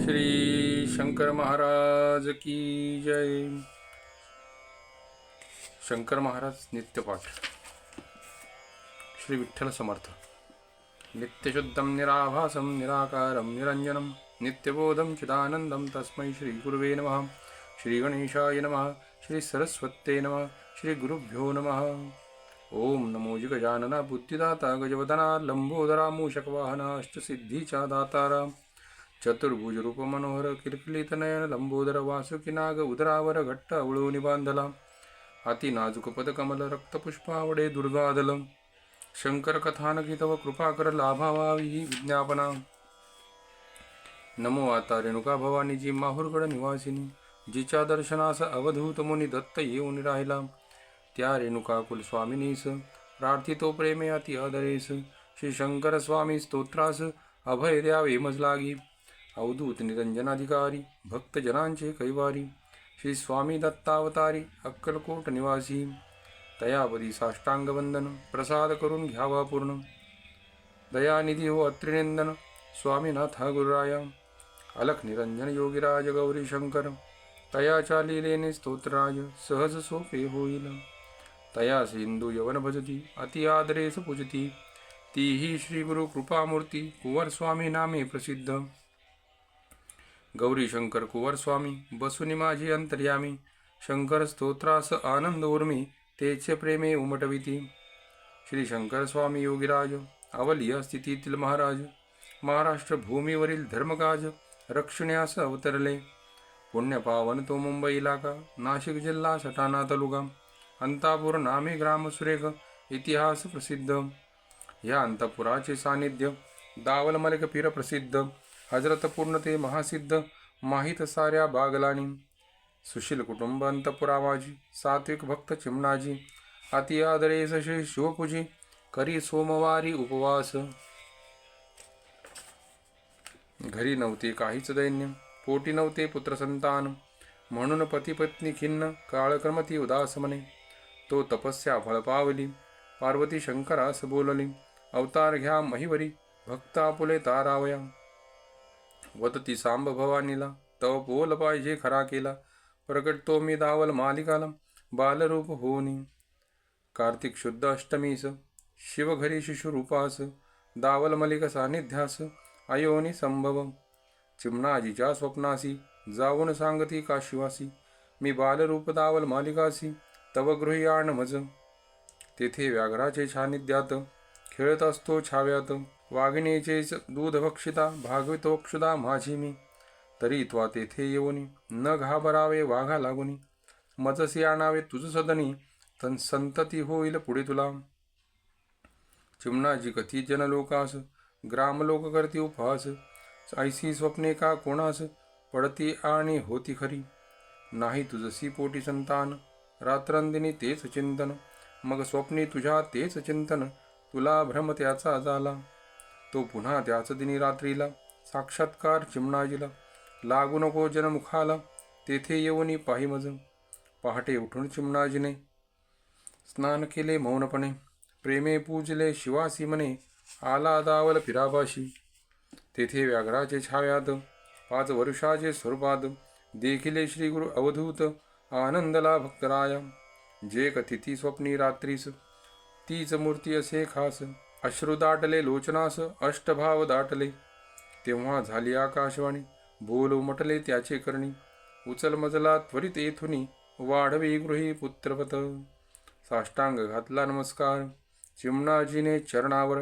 श्री शंकर महाराज की जय. शंकर महाराज नित्यपाठ. श्री विठ्ठल समर्थ. नित्यशुद्धं निराभासं निराकारं निरंजनं नित्यबोधं चिदानंदं तस्मै श्री गुरुवे नमः. श्री गणेशाय नमः. श्री सरस्वत्यै नमः. श्री गुरुभ्यो नमः. ओम नमो गजानना बुद्धिदाता गजवदना लंबोदरा मूषकवाहना अष्टसिद्धीचा दातारा चतुर्भुज रूप मनोहर किलकिलित नयन लंबोदर वासुकी नाग उदरावर घट्ट अवळूनि बांधला अति नाजूक पदकमल रक्तपुष्पावडे दुर्गादल शंकर कथानकी तव कृपाकर लाभावावी ही विज्ञापना. नमो आता रेणुका भवानी जी माहुरगड निवासिनी जिच्या दर्शनास अवधूत मुनी दत्त येऊन राहिला त्या रेणुका कुलस्वामिनीस प्रार्थितो प्रेमे अति आदरेस श्री शंकर स्वामी स्तोत्रास अभय द्यावे मजलागी अवधूत निरंजनाधिकारी भक्तजनांचे कैवारी श्री स्वामी दत्तावतारी अक्कलकोट निवासी तयापदी साष्टांग वंदन प्रसाद करून घ्यावा पूर्ण दयानिधी हो अत्रिनंदन स्वामीनाथा गुरुराया अलख निरंजन योगीराज गौरी शंकर तयाच्या लीलेने स्तोत्रराज सहज सोपे होईल तया सिंधू यवन भजती अति आदरेस पूजती तीही श्री गुरु कृपामूर्ती कुंवर स्वामी नामे प्रसिद्ध गौरी शंकर कुंवर स्वामी बसुनी माझी अंतर्यामी शंकर स्तोत्रास आनंद उर्मी तेचे प्रेमे उमटविती श्री शंकर स्वामी योगीराज अवलिया स्थितीतील महाराज महाराष्ट्र भूमीवरील धर्मकाज रक्षण्यास अवतरले पुण्यपावन तो मुंबई इलाका नाशिक जिल्हा सटाणा तालुका अंतापूर नामे ग्राम सुरेख इतिहास प्रसिद्ध या अंतपुराचे सानिध्य दावल मलिक पीर प्रसिद्ध हजरत पूर्णते महासिद्ध माहित साऱ्या बागलानी सुशील कुटुंब अंतपुरामाजी सात्विक भक्त चिमणाजी अति आदरेस श्री शिवपूजी करी सोमवारी उपवास घरी नव्हते काहीच दैन्य पोटी नव्हते पुत्रसंतान म्हणून पतिपत्नी खिन्न काळक्रमती उदास मने तो तपस्या फळ पावली पार्वती शंकरास बोलली अवतार घ्या महिवरी भक्त आपुले तारावया वदती सांब भवानीला तव बोल पाहिजे खरा केला प्रगट तो मी दावल मालिकाला बालरूप होनी कार्तिक शुद्ध अष्टमीस शिव घरी शिशुरूपास दावल मलिक सानिध्यास अयोनी संभव चिमणाजीच्या स्वप्नासी जाऊन सांगती काशिवासी मी बालरूप दावल मालिकासी तव गृही आण मज तेथे व्याघ्राचे सानिध्यात खेळत असतो छाव्यात वाघिणीचेच दूध भक्षिता भागवितोक्षुदा माझी मी तरी त्वा तेथे येऊनी न घाबरावे वाघा लागुनी मजसी आणावे तुझ सदनी तन संतती होईल पुढे तुला चिमणाजी कथी जनलोकास ग्रामलोक करती उपहास ऐसी स्वप्ने का कोणास पडती आणि होती खरी नाही तुझसी पोटी संतान रात्रंदिनी तेच चिंतन मग स्वप्नी तुझ्या तेच चिंतन तुला भ्रम त्याचा झाला तो पुन्हा त्याच दिनी रात्रीला साक्षात्कार चिमणाजीला लागू नको जनमुखाला तेथे येऊनी पाही मज पहाटे उठून चिमणाजीने स्नान केले मौनपणे प्रेमे पूजले शिवासी मने आला दावल पिरापाशी तेथे व्याघ्राचे छाव्यात 5 वर्षाचे स्वरूपात देखिले श्री गुरु अवधूत आनंदला भक्तराया जे कथिती स्वप्नी रात्रीस तीच मूर्ती असे खास अश्रू दाटले लोचनास अष्टभाव दाटले तेव्हा झाली आकाशवाणी बोल उमटले त्याचे करणी उचल मजला त्वरित येथुनी वाढवी गृही पुत्रपत साष्टांग घातला नमस्कार चिमणाजीने चरणावर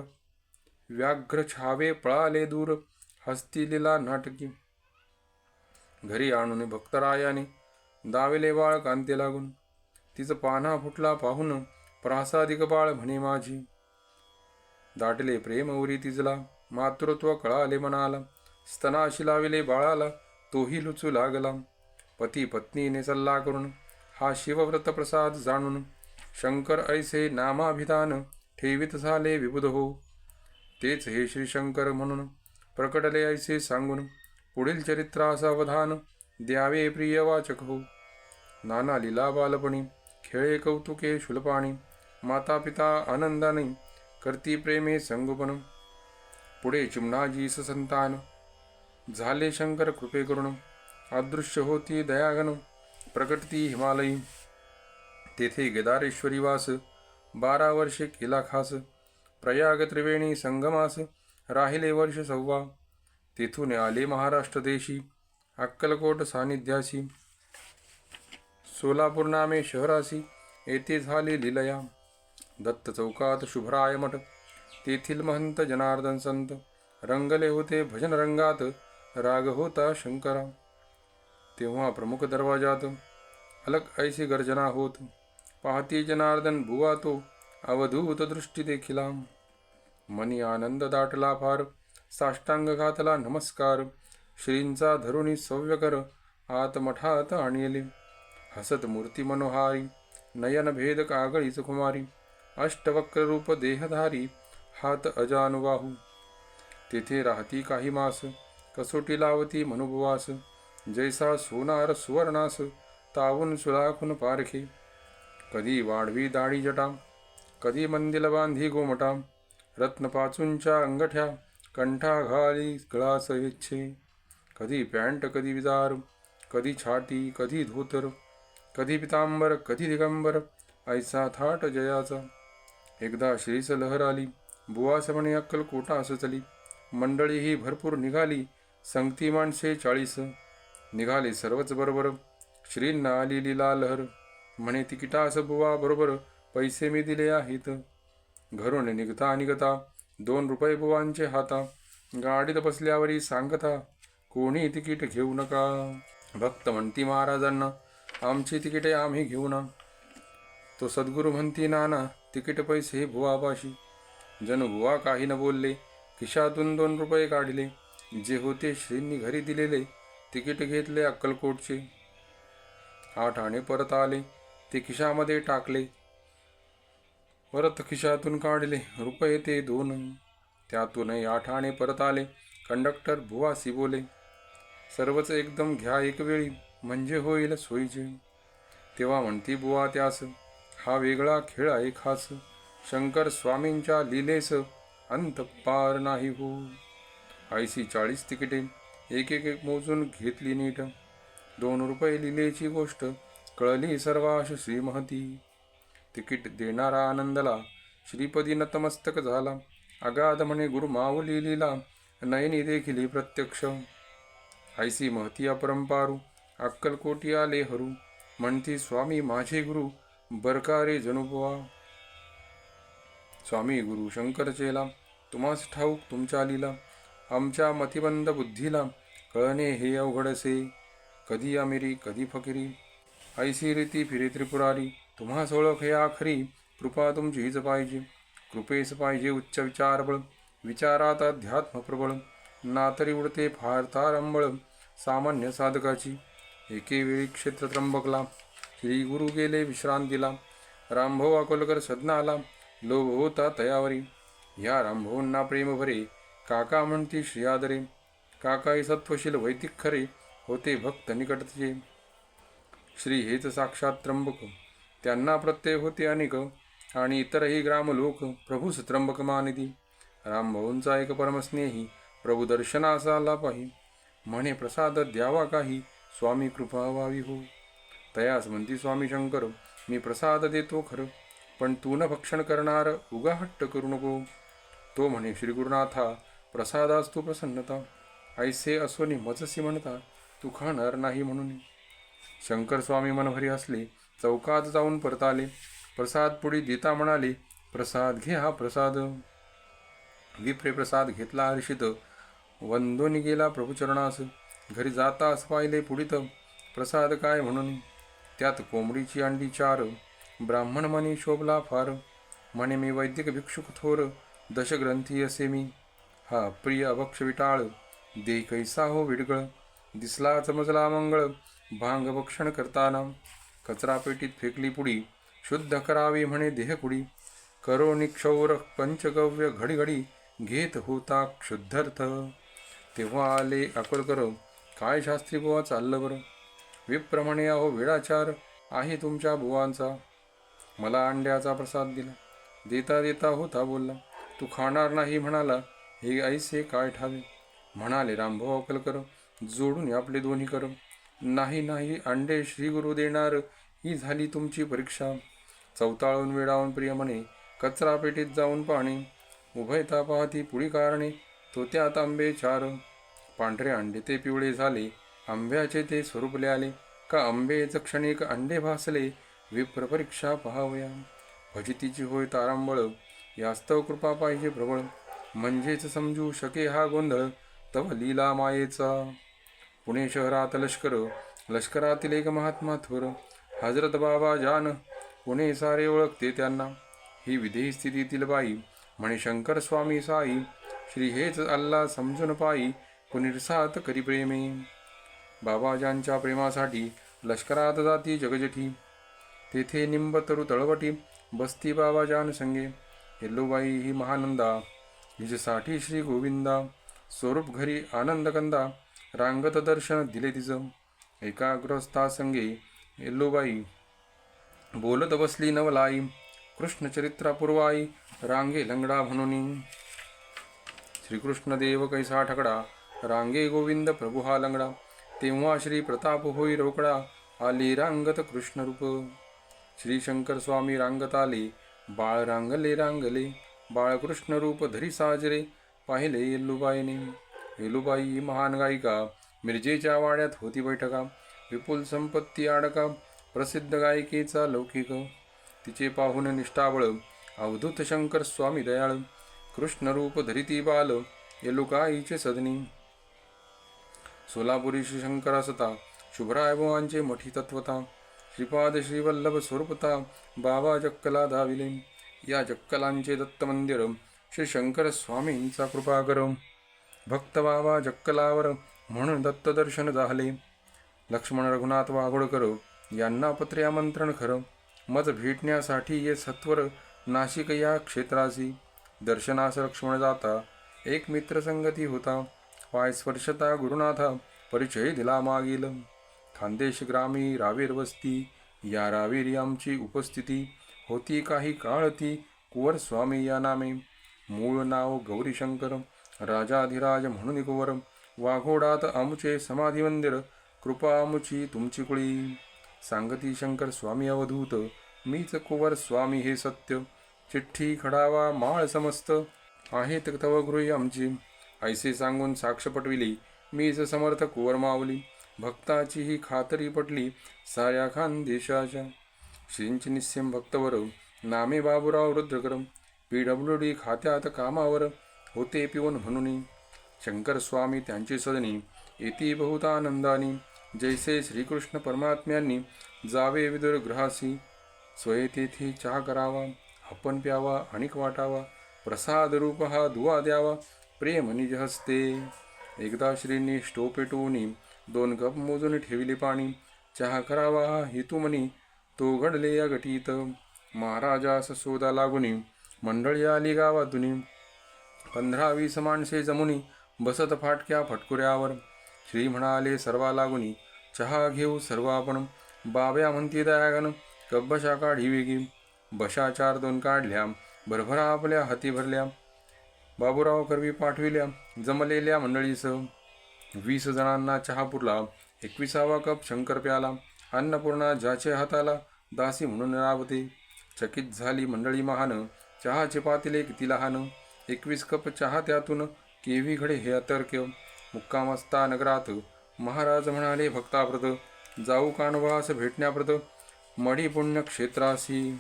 व्याघ्र छावे पळाले दूर हस्तिलीला नाटकी घरी आणून भक्तरायाने दावेले बाळ कांते लागून तिचं पाना फुटला पाहून प्रासादिक बाळ म्हणे माझी दाटले प्रेम उरी तिजला मातृत्व कळाले मनाला स्तनाशी लाविले बाळाला तोही लुचू लागला पती पत्नीने सल्ला करून हा शिवव्रत प्रसाद जाणून शंकर ऐसे नामाभिधान ठेवित झाले विबुध हो तेच हे श्री शंकर म्हणून प्रकटले ऐसे सांगून पुढील चरित्रास अवधान द्यावे प्रिय वाचक हो नाना लीला बालपणी खेळे कौतुके शुलपाणी माता पिता आनंदाने करती प्रेमे संगोपन पुढे चिमणाजीस संतान झाले शंकर कृपे करुण, अदृश्य होती दयागण, प्रकटती हिमालयी. तेथे गेदारेश्वरी वास, 12 वर्षे केला खास. प्रयाग त्रिवेणी संगमास, राहिले वर्ष 6. तेथून आले महाराष्ट्र देशी, अक्कलकोट सानिध्यासी. सोलापूर नामे शहरासी, येथे झाले लीलया. दत्त चौकात शुभराय मठ, तेथील महंत जनार्दन संत. रंगले होते भजन रंगात, राग होता शंकरा. तेव्हा प्रमुख दरवाजात, अलग ऐसी गर्जना होत. पाहती जनार्दन बुवा तो, अवधूत दृष्टी देखिला. मनी आनंद दाटला फार, साष्टांग घातला नमस्कार. श्रींचा धरुणी सव्यकर, आत मठात आणले. हसत मूर्ती मनोहारी, नयन भेद कागळीच कुमारी. अष्टवक्र रूप देहधारी, हात अजानुबाहू. तेथे राहती काही मास, कसोटी लावती मनुपवास. जैसा सोनार सुवर्णास, तावून सुलाखून पारखे. कधी वाढवी दाढी जटा, कधी मंदिल बांधी गोमटा. रत्नपाचूंच्या अंगठ्या, कंठा घाली गळा सवेच्छे. कधी पॅन्ट कधी विजार, कधी छाटी कधी धोतर. कधी पितांबर कधी दिगंबर, ऐसा थाट जयाचा. एकदा श्रीस लहर आली, बुवास म्हणे अक्कलकोटास चली. मंडळी ही भरपूर निघाली, संगती माणसे 40. निघाले सर्वच बरोबर, श्रींना आली लीला लहर. म्हणे तिकिटास बुवा बरोबर, पैसे मी दिले आहेत. घरून निघता निघता 2 रुपये बुवांचे हाता. गाडीत बसल्यावरी सांगता, कोणी तिकीट घेऊ नका. भक्त म्हणती महाराजांना, आमची तिकिटे आम्ही घेऊ ना. तो सद्गुरू म्हणती नाना, तिकीट पैसे बुवापाशी. जणू बुवा काही न बोलले, खिशातून 2 रुपये काढले. जे होते श्रींनी घरी दिलेले, तिकीट घेतले अक्कलकोटचे. 8 आणे परत आले, ते खिशामध्ये टाकले. परत खिशातून काढले रुपये ते 2. त्यातूनही 8 आणे परत आले. कंडक्टर बुवासी बोले, सर्वच एकदम घ्या एक वेळी, म्हणजे होईल सोयीचे. तेव्हा म्हणती बुवा त्यास, हा वेगळा खेळ आहे खास. शंकर स्वामींच्या लीलेस, अंत पार नाही हो. ऐशी 40 तिकिटे, एक एक मोजून घेतली नीट. 2 रुपये लिलेची गोष्ट, कळली सर्वाश श्रीमहती. तिकीट देणारा आनंदला, श्रीपदी नतमस्तक झाला. अगाध म्हणे गुरु माऊली लीला, नयनी देखिली प्रत्यक्ष. ऐसी महती अपरंपारू, अक्कलकोटी आले हरू. म्हणती स्वामी माझे गुरु, बरकारे जणू बुवा. स्वामी गुरु शंकर चेला, तुम्हास ठाऊक तुमच्या लीला. आमच्या मतिबंद बुद्धीला, कळणे हे अवघडसे. कधी अमिरी कधी फकिरी, ऐसी रीती फिरे त्रिपुरारी. तुम्हास ओळख हे आखरी, कृपा तुमची हीच पाहिजे. कृपेस पाहिजे उच्च विचारबळ, विचारात अध्यात्म प्रबळ. नातरी उडते फार तारंबळ, सामान्य साधकाची. एके वेळी क्षेत्र त्र्यंबकला, श्री गुरु गेले विश्रांतीला. रामभाऊ अकोलकर सदनाला, लोभ होता तयावरी. ह्या रामभाऊंना प्रेम भरे, काका म्हणती श्रियादरे. काकाई सत्वशील वैदिक खरे, होते भक्त निकटचे. श्री हेच साक्षात त्र्यंबक, त्यांना प्रत्यय होते अनेक. आणि इतरही ग्रामलोक, प्रभूस त्र्यंबक मानिती. रामभाऊंचा एक परमस्नेही, प्रभू दर्शनास आला पाही. म्हणे प्रसाद द्यावा काही, स्वामी कृपा व्हावी हो. तयास म्हणती स्वामी शंकर, मी प्रसाद देतो खरं, पण तू न भक्षण करणार, उगा हट्ट करू नको. तो म्हणे श्री गुरुनाथा, प्रसादास तू प्रसन्नता. ऐसे असोनी मजसी म्हणता, तू खाणार नाही म्हणून. शंकर स्वामी मनभरी हसले, चौकात जाऊन परताले. प्रसाद पुढी देता म्हणाले, प्रसाद घे हा प्रसाद. विप्रे प्रसाद घेतला हर्षित, वंदोनी गेला प्रभुचरणास. घरी जातास पाहिले पुढीत, प्रसाद काय म्हणून. त्यात कोंबडीची अंडी 4, ब्राह्मण मनी शोभला फार. म्हणे मी वैदिक भिक्षुक थोर, दशग्रंथी असे मी. हा प्रिय अभक्ष विटाळ, दे कैसा हो विडगळ. दिसला चमजला मंगळ, भांग भक्षण करताना. कचरा पेटीत फेकली पुडी, शुद्ध करावी म्हणे देहकुडी. करो निक्षौर पंचगव्य घडीघडी, घेत होता क्षुद्धर्थ. तेव्हा आले अकोलकर, काय शास्त्री बुवा चाललं बरं. विप्र म्हणे अहो वेळाचार आहे तुमच्या बुवांचा. मला अंड्याचा प्रसाद दिला, देता देता होता बोलला. तू खाणार नाही म्हणाला, हे ऐसे काय ठावे. म्हणाले रामभाऊ अकलकर, जोडून आपले दोन्ही कर. नाही नाही अंडे श्री गुरु देणार, ही झाली तुमची परीक्षा. चवताळून वेडावून प्रिय म्हणे, कचरा पेटीत जाऊन पाहणे. उभयता पाहती पुढी कारणे, तो त्यात आंबे चार. पांढरे अंडे ते पिवळे झाले, आंब्याचे ते स्वरूपले आले. का आंबेच क्षणिक अंडे भासले, विप्र परीक्षा पहावया. भजितीची होय तारांबळ, यास्तव कृपा पाहिजे प्रबळ. म्हणजेच समजू शके हा गोंधळ, तव लीला मायेचा. पुणे शहरात लष्कर, लष्करातील एक महात्मा थोर. हजरत बाबा जान, पुणे सारे ओळखते त्यांना. ही विदेही स्थितीतील बाई, म्हणे शंकर स्वामी साई. श्री हेच अल्ला समजून पायी, पुनिर्सात करी प्रेमे. बाबाजांच्या प्रेमासाठी लष्करात जाती जगजठी. तेथे निंब तरु तळवटी, बसती बाबाजान संगे. येल्लूबाई ही महानंदा, हिच्यासाठी श्री गोविंदा. स्वरूप घरी आनंदकंदा, रांगत दर्शन दिले तिज. एकाग्रस्था संगे येल्लूबाई, बोलत बसली नवलाई. कृष्णचरित्रा पूर्वाई, रांगे लंगडा म्हणून. श्रीकृष्ण देव कैसा ठकडा, रांगे गोविंद प्रभू हा लंगडा. तेव्हा श्री प्रताप होई रोकडा, आले रांगत कृष्ण रूप. श्री शंकर स्वामी रांगत आले, बाळ रांगले रांगले. बाळकृष्ण रूप धरी साजरे, पाहिले येल्लूबाईने. येल्लूबाई ही महान गायिका, मिरजेच्या वाड्यात होती बैठका. विपुल संपत्ती आडका, प्रसिद्ध गायिकेचा लौकिक. तिचे पाहून निष्ठाबळ, अवधूत शंकर स्वामी दयाळ. कृष्णरूप धरिती बाल, येलुकाईचे सदनी. सोलापुरी श्री शंकर असता, शुभरायबुवांचे मठी तत्वता. श्रीपाद श्रीवल्लभ स्वरूपता, बाबा जक्कला धाविले. या जक्कलांचे दत्त मंदिर, श्री शंकर स्वामींचा कृपाकर. भक्त बाबा जक्कलावर, म्हणून दत्त दर्शन झाले. लक्ष्मण रघुनाथ वाघोडकर यांना पत्रे आमंत्रण खरं. मज भेटण्यासाठी ये सत्वर, नाशिक या क्षेत्रासी. दर्शनास लक्ष्मण जाता, एक मित्र संगती होता. पाय स्पर्शता गुरुनाथा, परिचय दिला मागील. खानदेश ग्रामी रावेर वस्ती, या रावेरी आमची उपस्थिती. होती काही काळ ती, कुवर स्वामी या नामे. मूळ नाव गौरीशंकर, राजाधिराज म्हणून कुवर. वाघोडात आमुचे समाधी मंदिर, कृपा आमुची तुमची कुळी. सांगती शंकर स्वामी अवधूत, मीच कुवर स्वामी हे सत्य. चिठ्ठी खडावा माळ समस्त, आहेत तव गृही आमची. ऐसे सांगून साक्ष पटविली, मीच समर्थ कुवर माऊली. भक्ताची ही खातरी पटली, साऱ्या खानदेशाच्या. श्रींची निस्यम भक्तवर, नामे बाबूराव रुद्रकर. PWD खात्यात कामावर, होते पिऊन म्हणून. शंकर स्वामी त्यांची सदनी, येती बहुत आनंदानी. जैसे श्रीकृष्ण परमात्म्यांनी, जावे विदुर ग्रहासी. स्वये तेथे चहा करावा, आपण प्यावा अनिक वाटावा. प्रसाद रूप हा दुवा द्यावा, प्रेम निज हस्ते. एकदा श्रींनी स्टो पेटवून, 2 कप मोजून ठेविले पाणी. चहा करावा हा हेतुमनी, तो घडले या गटीत. महाराजास शोधा लागुनी, मंडळी आली गावातुनी. 15-20 माणसे जमुनी, बसत फाटक्या फटकुऱ्यावर. श्री म्हणाले सर्वा लागुनी, चहा घेऊ सर्व आपण. बाब्या म्हणती दयागन, कप बशा काढी वेगी. बशा 4-2 काढल्या, भरभरा आपल्या हाती भरल्या. बाबूराव करवी पाठविल्या, जमलेल्या मंडळीसह. 20 जणांना चहा पुरला, 21वा कप शंकर प्याला. अन्नपूर्णा ज्याचे हाताला, दासी म्हणून राबते. चकित झाली मंडळी महान, चहाचे पातेले किती लहान. 21 कप चहा त्यातून, केव्ही घडे हे अतर्क्य. मुक्काम असता नगरात, महाराज म्हणाले भक्ताप्रत. जाऊ कानवास भेटण्याप्रत, मढी पुण्यक्षेत्रासी.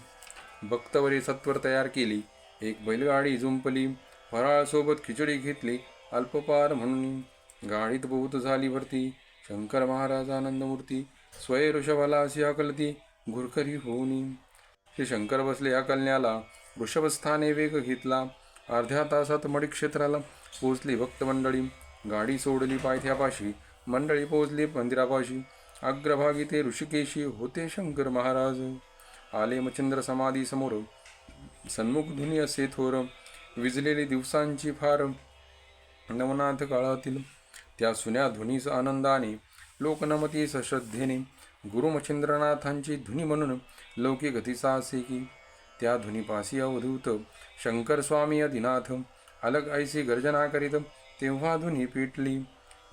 भक्तवरे सत्वर तयार केली, एक बैलगाडी जुंपली. फराळ सोबत खिचडी घेतली, अल्पपार म्हणून. गाडीत बहुत झाली भरती, शंकर महाराज आनंदमूर्ती. स्वये ऋषभालासी हकलती, घुरखरी होऊनी. श्री शंकर बसले हकलण्याला, वृषभस्थाने वेग घेतला. अर्ध्या तासात मढी क्षेत्राला पोचली भक्त मंडळी. गाडी सोडली पायथ्यापाशी, मंडळी पोचली मंदिरापाशी. अग्रभागी ते ऋषिकेशी, होते शंकर महाराज. आले मच्छिंद्र समाधी समोर, सन्मुख धुनी असे थोर. विजलेली दिवसांची फार, नवनाथ काळातील. त्या सुन्या धुनीस आनंदाने, लोक नमतीस श्रद्धेने. गुरु मच्छिंद्रनाथांची धुनी म्हणून, लौकिक गतीचा असे की. त्या धुनीपासी अवधूत, शंकर स्वामी अधिनाथ. अलग ऐसी गर्जना करीत, तेव्हा धुनी पेटली.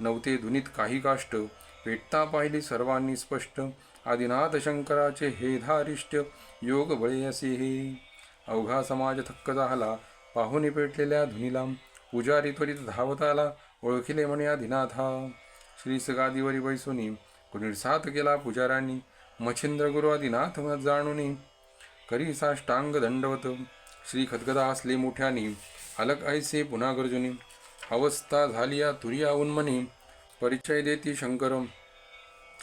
नव्हते धुनीत काही काष्ट, पेटता पाहिली सर्वांनी स्पष्ट. आदिनाथ शंकराचे हे धारिष्ट, योग बळे असे हे. अवघा समाज थक्क झाला पाहुनी पेटलेल्या धुनीला. पुजारी त्वरित धावत आला, ओळखिले म्हणे आदिनाथा. श्रीस गादीवरी बैसुनी निर्सात केला पुजाऱ्यांनी. मच्छिंद्र गुरु आदिनाथ जाणूनी, करी साष्टांग दंडवत. श्री खदगदा असले मोठ्यानी, अलग ऐसे पुन्हा गर्जुनी. अवस्था झाली या तुरिया उन्मनी, परिचय देती शंकर.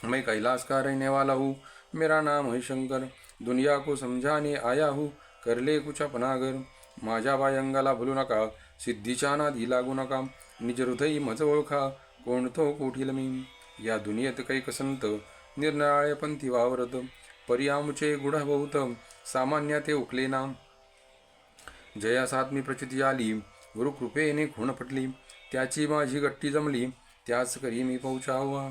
मैं कैलाश का रहने वाला हूँ, मेरा नाम है शंकर. दुनिया को समझाने आया हूँ, कर ले कुछ अपना घर. माझ्या बायंगाला भुलू नका, सिद्धीच्या नादी लागू नका. निज हृदयी मज ओळखा, कोणतो कोठील मी. या दुनियेत कैक संत, निरनिराळे पंथी वावरत. परी आमुचे गुढ बहुत, सामान्य ते उकले ना. जयासात मी प्रचिती आली, गुरुकृपेने खूण पटली. त्याची माझी गट्टी जमली, त्याच करी मी पहुचावा.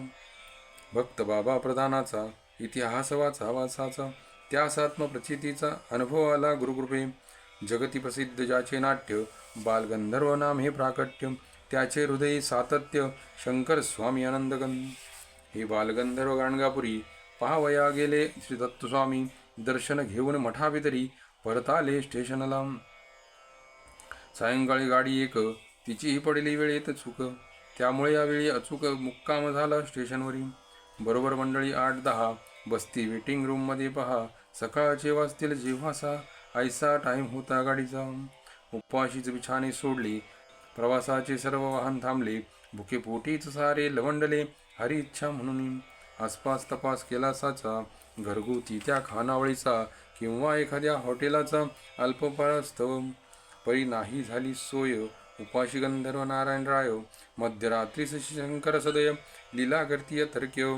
भक्त बाबा प्रधानाचा इतिहास वाचाचा, त्यास आत्मप्रचितीचा अनुभव आला गुरुकृपे. जगती प्रसिद्ध ज्याचे नाट्य, बालगंधर्व नाम हे प्राकट्य. त्याचे हृदय सातत्य, शंकर स्वामी आनंदगन. हे बालगंधर्व गाणगापुरी, पाहावया गेले श्री दत्तस्वामी. दर्शन घेऊन मठाभितरी, परत आले स्टेशनला. सायंकाळी गाडी एक, तिचीही पडली वेळेत चूक. त्यामुळे यावेळी अचूक मुक्काम झाला स्टेशनवरी. बरोबर मंडळी 8-10 बसती वेटिंग रूममध्ये. पहा सकाळचे वाजतील जेव्हासा, ऐसा टाईम होता गाडीचा. उपवाशीच बिछाने सोडले, प्रवासाचे सर्व वाहन थांबले. भुके पोटीच सारे लवंडले, हरी इच्छा म्हणून. आसपास तपास केला साचा, घरगुती त्या खानावळीचा किंवा एखाद्या हॉटेलाचा. अल्पपरास्तव परी नाही झाली सोय, उपाशी गंधर्व नारायण राय. मध्यरात्रीस शंकर सदय, लीला करतीय तर्क्य.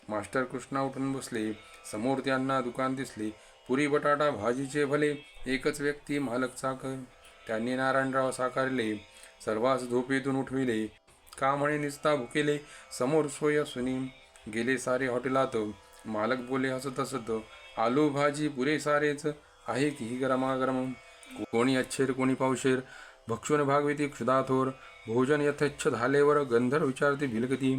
मास्टर कृष्णा उठून बसले, समोर त्यांना दुकान दिसले. पुरी बटाटा भाजीचे भले, एकच व्यक्ती मालक चाकर. त्यांनी नारायणराव साकारले, सर्वांस झोपेतून उठविले. का म्हणे निस्ता भुकेले, समोर सोय असूनी. गेले सारे हॉटेलात, मालक बोले हसत हसत, आलू भाजी पुरे सारेच आहे की गरमागरम. कोणी अच्छेर कोणी पावशेर, भक्षून भागविती क्षुधाथोर. भोजन यथेच्छ झालेवर गंधर्व विचारते भिलकती.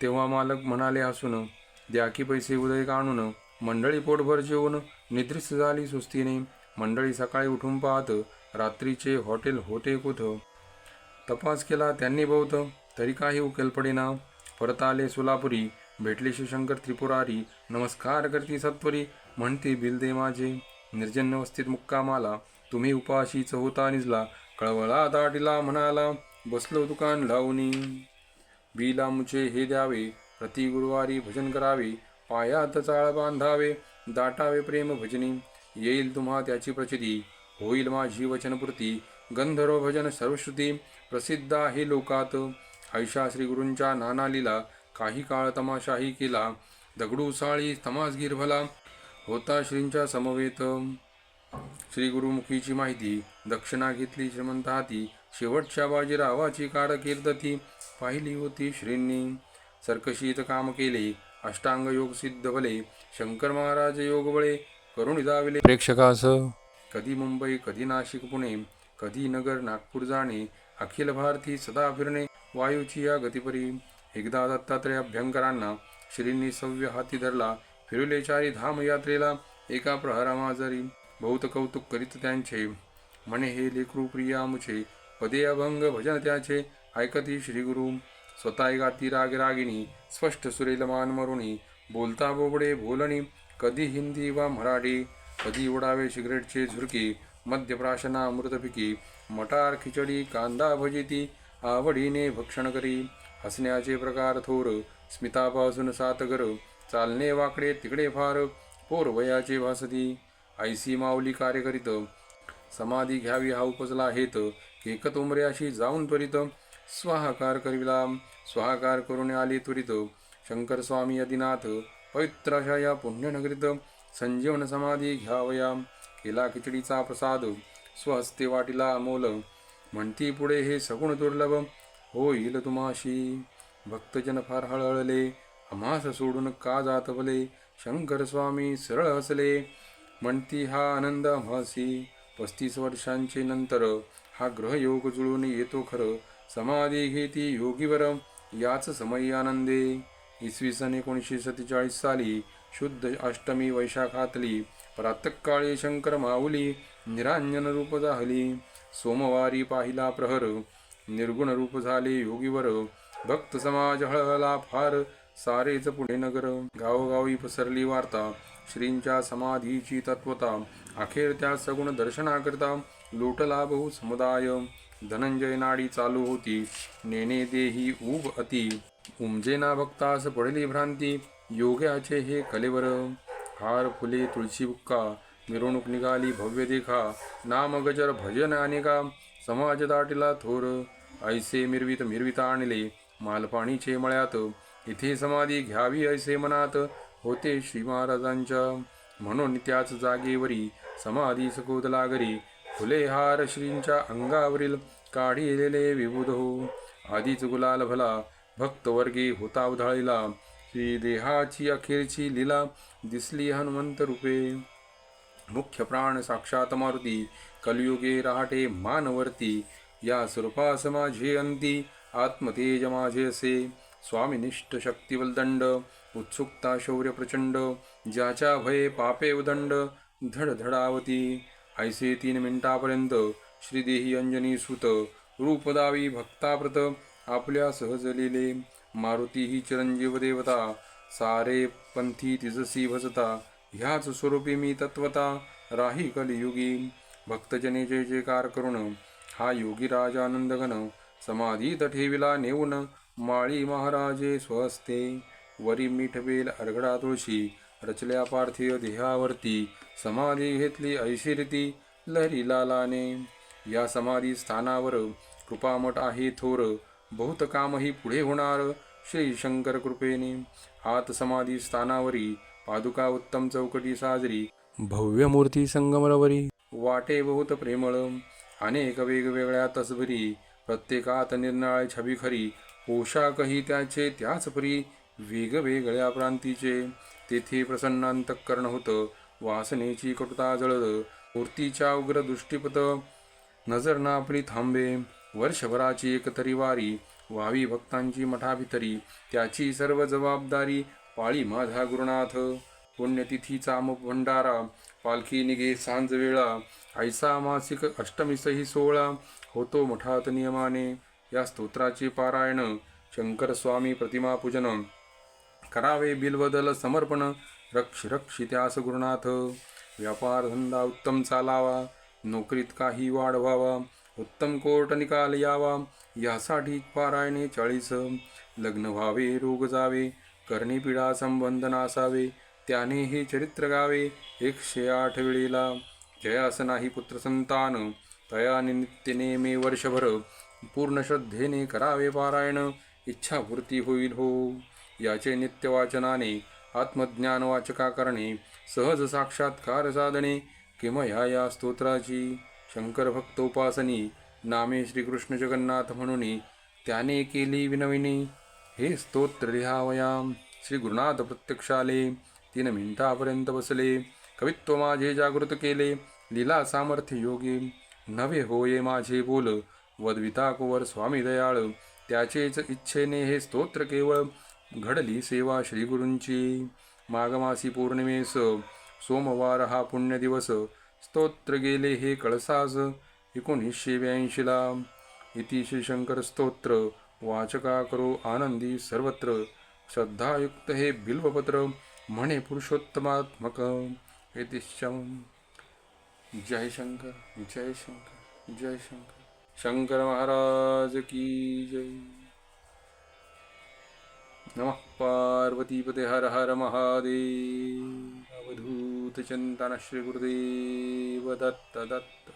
तेव्हा मालक म्हणाले हसून, द्या की पैसे उदय काढून. मंडळी पोटभर जेवून निद्रिस्त झाली सुस्तीने. मंडळी सकाळी उठून पाहत, रात्रीचे हॉटेल होते कुठ. तपास केला त्यांनी बहुत, तरी काही उकेल पडेना. परत आले सोलापुरी, भेटले शिवशंकर त्रिपुरारी. नमस्कार करती सत्वरी, म्हणते बिल दे माझे. निर्जन वस्तीत मुक्कामाला, तुम्ही उपाशीच होता निजला. कळवळा दाटीला म्हणाला, बसलो दुकान लावणी. बिल आमुचे हे द्यावे, प्रति गुरुवारी भजन करावे. पायात चाळ बांधावे, दाटावे प्रेम भजनी. येईल तुम्हा त्याची प्रचिती, होईल माझी वचनपूर्ती. गंधर्व भजन सर्वश्रुती, प्रसिद्ध आहे लोकात. ऐशा श्री गुरूंच्या नाना लीला, काही काळ तमाशाही केला. दगडू साळी तमासगीर भला, होता श्रींच्या समवेत. श्री गुरुमुखीची माहिती, दक्षिणा घेतली श्रीमंत हाती. शेवटच्या बाजीरावाची काळ कीर्तती, पाहिली होती श्रींनी. सर्कशीत काम केले, अष्टांग योग सिद्ध भले. शंकर महाराज योग बळे, करुणी दाविले प्रेक्षकास. कधी मुंबई, कधी नाशिक पुणे, कधी नगर नागपूर जाणे. अखिल भारती सदा फिरणे, वायूची या गतिपरी. एकदा दत्तात्रय अभ्यंकरांना श्रींनी सव्य हाती धरला. फिरले चारी धाम यात्रेला, एका प्रहरामाजरी. बहुत कौतुक करीत त्यांचे, म्हणे हे लेकरू प्रिया मुचे. पदे अभंग भजन त्याचे, ऐकती श्रीगुरु. स्वतः गाती राग रागिणी, स्पष्ट सुरेल मान मरुणी. बोलता बोबडे बोलणी, कधी हिंदी वा मराठी. कधी उडावे सिगरेटचे झुरके, मध्यप्राशना अमृतपिकी. मटार खिचडी कांदा भजिती, आवडीने भक्षण करी. हसण्याचे प्रकार थोर, स्मितापासून सातगर. चालणे वाकडे तिकडे फार, पोर वयाचे भासती. ऐसी माऊली कार्य करीत, समाधी घ्यावी हा उपजला हेत. केकत उमऱ्याशी जाऊन त्वरित, स्वाहाकार करिला. स्वाहाकार करून आले त्वरित, शंकर स्वामी आदिनाथ. पवित्र अशा या पुण्यनगरीत, संजीवन समाधी घ्यावया. केला खिचडीचा प्रसाद, स्वहस्ते वाटिला अमोल. म्हणती पुढे हे सगुण दुर्लभ, होईल तुम्हाशी. भक्तजन फार हळहळले, आम्हास सोडून का जात भले. शंकर स्वामी सरळ हसले, म्हणती हा आनंद आम्हासी. 35 वर्षांचे नंतर हा ग्रहयोग जुळून येतो खरं. समाधी घेती योगीवर याच समयी आनंदे. इसवी सन 1947 साली शुद्ध अष्टमी वैशाखातली प्रातःकाळी शंकर माऊली निरांजन रूप जाहली. सोमवारी पाहिला प्रहर निर्गुण रूप झाले योगीवर. भक्त समाज हळहळला फार सारेच पुढे नगर. गावोगावी पसरली वार्ता श्रींच्या समाधीची तत्वता. अखेर त्या सगुण दर्शनाकरता लोटला बहु समुदाय. धनंजय नाडी चालू होती नेने देही उब अति. उमजेना भक्तास पडली भ्रांती योग्याचे हे कलेवर. हार फुले तुळशी बुक्का मिरवणूक निघाली भव्य देखा. नाम गजर भजन अनेका समाज दाटीला थोर. ऐसे मिरविता आणले मालपाणीचे मळ्यात. इथे समाधी घ्यावी ऐसे मनात होते श्री महाराजांच्या. म्हणून त्याच जागेवरी समाधी सकोदला घरी. फुले हार श्रींच्या अंगावरील काढिलेले विबुध हो. आधीच गुलाल भला भक्त वर्गे होता उधाळीला. श्री देहाची अखेरची लीला दिसली हनुमंत रूपे. मुख्य प्राण साक्षात मारुती कलियुगे रहाटे मानवर्ती. या स्वरूपास माझे अंती आत्मतेज माझे असे. स्वामिनिष्ठ शक्तिवलदंड उत्सुकता शौर्य प्रचंड. ज्याच्या भये पापे उदंड धडधडावती. ऐसे 3 मिनिटापर्यंत श्रीदेही अंजनी सुत रूप दावी भक्ताप्रत आपल्या सहजलेले. मारुती ही चिरंजीव देवता सारे पंथी तिजसी भजता. ह्याच स्वरूपी मी तत्वता राही कलियुगी. भक्तजने जय जयकार करून हा योगी राजा आनंदघन. समाधीत ठेविला नेऊन माळी महाराजे स्वहस्ते. वरी मीठबेल अरगडा तुळशी रचल्या पार्थिव देहावरती. समाधी घेतली ऐशी रीती लहरी लालाने. या समाधी स्थानावर कृपामठ आहे थोर. बहुत कामही पुढे होणार श्री शंकर कृपेने. हात समाधी स्थानावरी पादुका उत्तम चौकटी साजरी. भव्य मूर्ती संगमरवरी वाटे बहुत प्रेमळ. अनेक वेगवेगळ्या तसभरी प्रत्येकात निर्नाळ छबी खरी. पोशाखही त्याचे त्याच परी वेगवेगळ्या प्रांतीचे. तेथे प्रसन्न अंतःकरण होतं वासनेची कटुता जळद. मूर्तीच्या उग्र दृष्टीपत नजर ना आपली थांबे. वर्षभराची एकतरी वारी व्हावी भक्तांची मठाभितरी. त्याची सर्व जबाबदारी पाळी माझा गुरुनाथ. पुण्यतिथीचा भंडारा पालखी निघे सांज वेळा. ऐसा मासिक अष्टमीसही 16 होतो मठात नियमाने. या स्तोत्राचे पारायण शंकर स्वामी प्रतिमा पूजन करावे बिलवदल समर्पण. रक्ष त्यास गुरुनाथ. व्यापार धंदा उत्तम चालावा. नोकरीत काही वाढ व्हावा. उत्तम कोर्ट निकाल यावा. यासाठी पारायणे 40. लग्न व्हावे रोग जावे करणी पीडा संबंध नासावे. त्याने हे चरित्र गावे 108 वेळेला. जयास नाही पुत्र संतान तया नित्य नेमे वर्षभर. पूर्ण श्रद्धेने करावे पारायण इच्छापूर्ती होईल हो. याचे नित्य वाचनाने आत्मज्ञान वाचका करणे. सहज साक्षात्कार साधणे किमया या स्तोत्राची. शंकर भक्त उपासनी नामे श्रीकृष्ण जगन्नाथ म्हणून त्याने केली विनविनी. हे स्तोत्र लिहावयाम श्री गुरुनाथ प्रत्यक्षाले. 3 मिनिटापर्यंत बसले. कवित्व माझे जागृत केले लीला सामर्थ्य योगी. नवे होये माझे बोल वदविता कुवर स्वामी दयाळ. त्याचेच इच्छेने हे स्तोत्र केवळ घडली सेवा श्री गुरूंची. माघमासी पौर्णिमेस सोमवार हा पुण्य दिवस. स्तोत्र गेले हे कळसास 1982 ला. इति श्री शंकर स्तोत्र वाचका करो आनंदी सर्वत्र. श्रद्धायुक्त हे बिल्वपत्र म्हणे पुरुषोत्तमात्मक. हेतिश्चम. जय शंकर जय शंकर जय शंकर. शंकर महाराज की जय. नमः पार्वतीपते हर हर महादेव. अवधूत चिंतन श्री गुरुदेव दत्त दत्त.